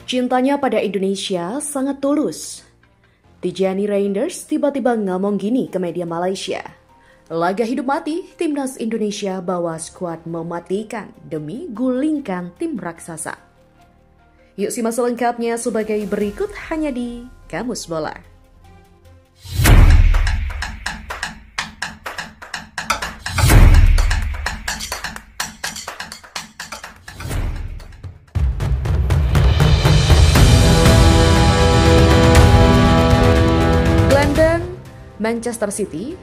Cintanya pada Indonesia sangat tulus. Tijani Reinders tiba-tiba ngomong gini ke media Malaysia. Laga hidup mati, timnas Indonesia bawa skuad mematikan demi gulingkan tim raksasa. Yuk simak selengkapnya sebagai berikut hanya di Kamus Bola. Manchester City,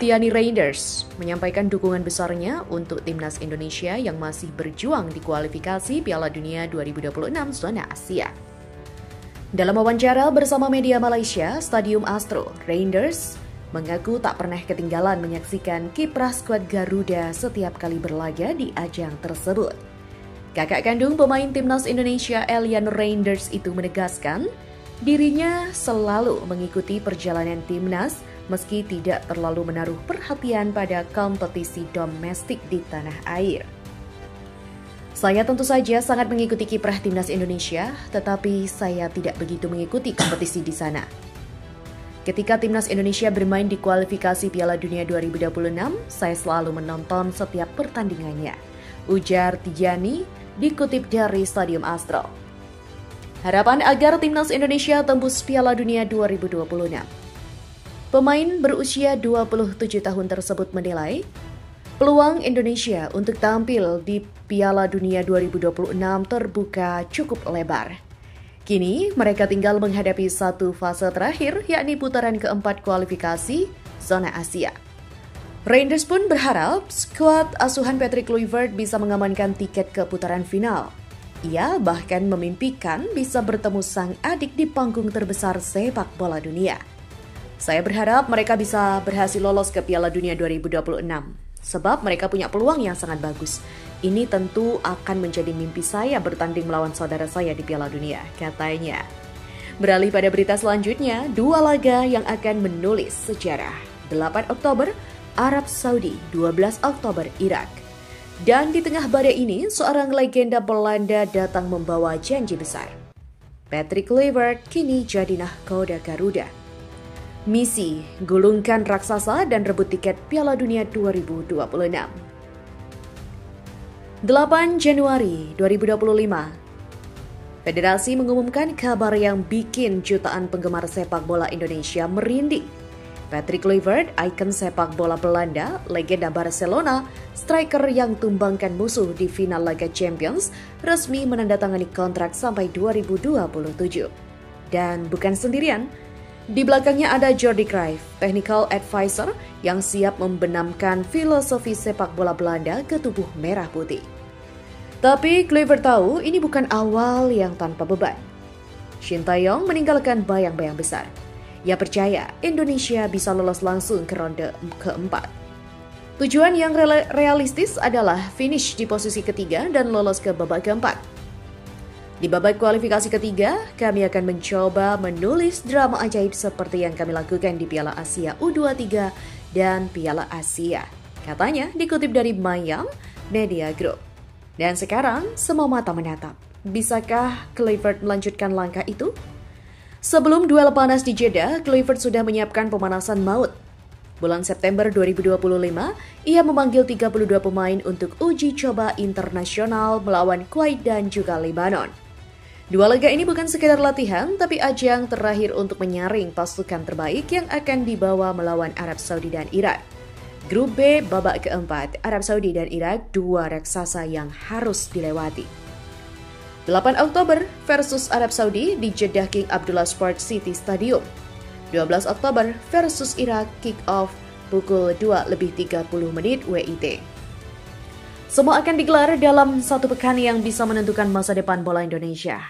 Tijani Reinders menyampaikan dukungan besarnya untuk timnas Indonesia yang masih berjuang di kualifikasi Piala Dunia 2026 zona Asia. Dalam wawancara bersama media Malaysia, Stadium Astro, Reinders mengaku tak pernah ketinggalan menyaksikan kiprah skuad Garuda setiap kali berlaga di ajang tersebut. Kakak kandung pemain timnas Indonesia, Elian Reinders itu menegaskan, dirinya selalu mengikuti perjalanan timnas meski tidak terlalu menaruh perhatian pada kompetisi domestik di tanah air. Saya tentu saja sangat mengikuti kiprah timnas Indonesia, tetapi saya tidak begitu mengikuti kompetisi di sana. Ketika timnas Indonesia bermain di kualifikasi Piala Dunia 2026, saya selalu menonton setiap pertandingannya, ujar Tijani dikutip dari Stadium Astro. Harapan agar timnas Indonesia tembus Piala Dunia 2026. Pemain berusia 27 tahun tersebut menilai, peluang Indonesia untuk tampil di Piala Dunia 2026 terbuka cukup lebar. Kini mereka tinggal menghadapi satu fase terakhir, yakni putaran keempat kualifikasi zona Asia. Reinders pun berharap skuad asuhan Patrick Kluivert bisa mengamankan tiket ke putaran final. Ia bahkan memimpikan bisa bertemu sang adik di panggung terbesar sepak bola dunia. Saya berharap mereka bisa berhasil lolos ke Piala Dunia 2026, sebab mereka punya peluang yang sangat bagus. Ini tentu akan menjadi mimpi saya bertanding melawan saudara saya di Piala Dunia, katanya. Beralih pada berita selanjutnya, dua laga yang akan menulis sejarah. 8 Oktober, Arab Saudi, 12 Oktober, Irak. Dan di tengah badai ini, seorang legenda Belanda datang membawa janji besar. Patrick Kluivert kini jadi nahkoda Garuda. Misi, gulungkan raksasa dan rebut tiket Piala Dunia 2026. 8 Januari 2025. Federasi mengumumkan kabar yang bikin jutaan penggemar sepak bola Indonesia merinding. Patrick Kluivert, ikon sepak bola Belanda, legenda Barcelona, striker yang tumbangkan musuh di final Liga Champions, resmi menandatangani kontrak sampai 2027. Dan bukan sendirian, di belakangnya ada Jordi Cruyff, technical advisor yang siap membenamkan filosofi sepak bola Belanda ke tubuh merah putih. Tapi Kluivert tahu ini bukan awal yang tanpa beban. Shin Tae-yong meninggalkan bayang-bayang besar. Ia percaya Indonesia bisa lolos langsung ke ronde keempat. Tujuan yang realistis adalah finish di posisi ketiga dan lolos ke babak keempat. Di babak kualifikasi ketiga, kami akan mencoba menulis drama ajaib seperti yang kami lakukan di Piala Asia U23 dan Piala Asia, katanya dikutip dari Mayam Media Group. Dan sekarang semua mata menatap. Bisakah Kluivert melanjutkan langkah itu? Sebelum duel panas di Jeddah, Kluivert sudah menyiapkan pemanasan maut. Bulan September 2025, ia memanggil 32 pemain untuk uji coba internasional melawan Kuwait dan juga Lebanon. Dua laga ini bukan sekedar latihan, tapi ajang terakhir untuk menyaring pasukan terbaik yang akan dibawa melawan Arab Saudi dan Irak. Grup B babak keempat, Arab Saudi dan Irak, dua raksasa yang harus dilewati. 8 Oktober versus Arab Saudi di Jeddah King Abdullah Sports City Stadium. 12 Oktober versus Irak kick-off pukul 2:30 WIT. Semua akan digelar dalam satu pekan yang bisa menentukan masa depan bola Indonesia.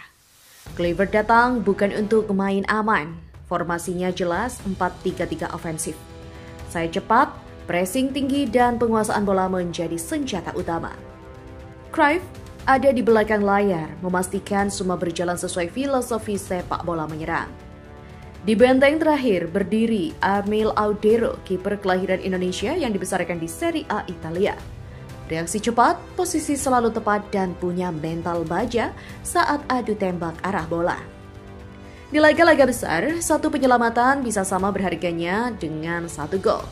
Kluivert datang bukan untuk main aman. Formasinya jelas 4-3-3 ofensif. Saya cepat, pressing tinggi dan penguasaan bola menjadi senjata utama. Cruyff ada di belakang layar, memastikan semua berjalan sesuai filosofi sepak bola menyerang. Di benteng terakhir berdiri Emil Audero, kiper kelahiran Indonesia yang dibesarkan di Serie A Italia. Reaksi cepat, posisi selalu tepat, dan punya mental baja saat adu tembak arah bola. Di laga-laga besar, satu penyelamatan bisa sama berharganya dengan satu gol.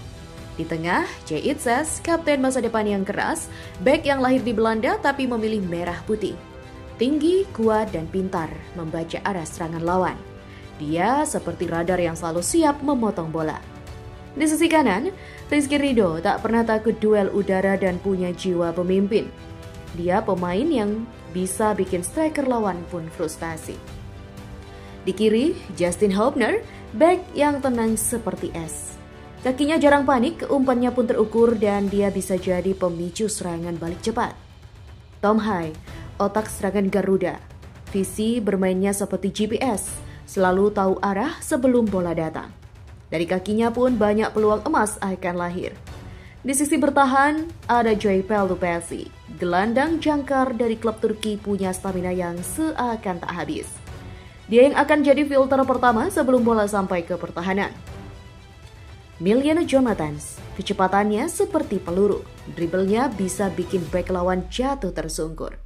Di tengah, Jay Itzes, kapten masa depan yang keras, bek yang lahir di Belanda tapi memilih merah putih. Tinggi, kuat, dan pintar membaca arah serangan lawan. Dia seperti radar yang selalu siap memotong bola. Di sisi kanan, Rizky Ridho tak pernah takut duel udara dan punya jiwa pemimpin. Dia pemain yang bisa bikin striker lawan pun frustasi. Di kiri, Justin Hubner, bek yang tenang seperti es. Kakinya jarang panik, umpannya pun terukur dan dia bisa jadi pemicu serangan balik cepat. Tom Hai, otak serangan Garuda. Visi bermainnya seperti GPS, selalu tahu arah sebelum bola datang. Dari kakinya pun banyak peluang emas akan lahir. Di sisi bertahan, ada Joy Pelupesi. Gelandang jangkar dari klub Turki punya stamina yang seakan tak habis. Dia yang akan jadi filter pertama sebelum bola sampai ke pertahanan. Miliano Jonathans, kecepatannya seperti peluru. Dribblenya bisa bikin bek lawan jatuh tersungkur.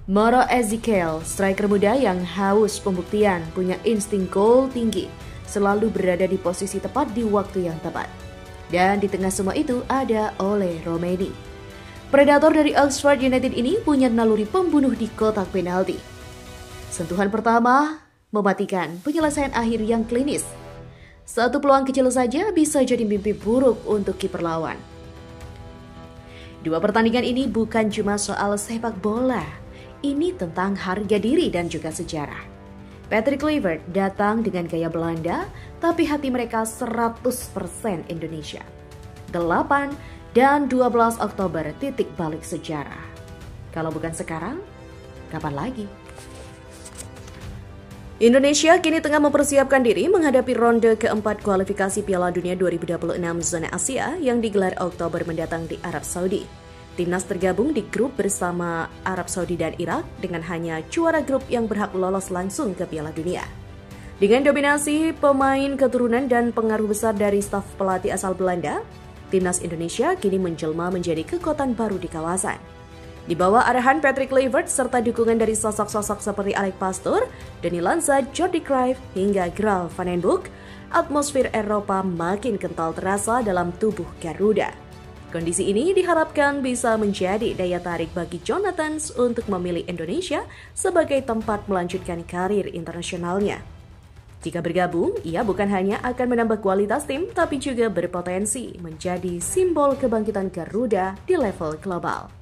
Moro Ezekiel, striker muda yang haus pembuktian, punya insting gol tinggi. Selalu berada di posisi tepat di waktu yang tepat. Dan di tengah semua itu ada Ole Romeni. Predator dari Oxford United ini punya naluri pembunuh di kotak penalti. Sentuhan pertama mematikan, penyelesaian akhir yang klinis. Satu peluang kecil saja bisa jadi mimpi buruk untuk kiper lawan. Dua pertandingan ini bukan cuma soal sepak bola. Ini tentang harga diri dan juga sejarah. Patrick Kluivert datang dengan gaya Belanda, tapi hati mereka 100% Indonesia. 8 dan 12 Oktober titik balik sejarah. Kalau bukan sekarang, kapan lagi? Indonesia kini tengah mempersiapkan diri menghadapi ronde keempat kualifikasi Piala Dunia 2026 zona Asia yang digelar Oktober mendatang di Arab Saudi. Timnas tergabung di grup bersama Arab Saudi dan Irak dengan hanya juara grup yang berhak lolos langsung ke Piala Dunia. Dengan dominasi pemain keturunan dan pengaruh besar dari staf pelatih asal Belanda, Timnas Indonesia kini menjelma menjadi kekuatan baru di kawasan. Di bawah arahan Patrick Kluivert serta dukungan dari sosok-sosok seperti Alex Pastoor, Dani Lanza, Jordi Cruyff, hingga Ralf van den Broek, atmosfer Eropa makin kental terasa dalam tubuh Garuda. Kondisi ini diharapkan bisa menjadi daya tarik bagi Jonathans untuk memilih Indonesia sebagai tempat melanjutkan karir internasionalnya. Jika bergabung, ia bukan hanya akan menambah kualitas tim, tapi juga berpotensi menjadi simbol kebangkitan Garuda di level global.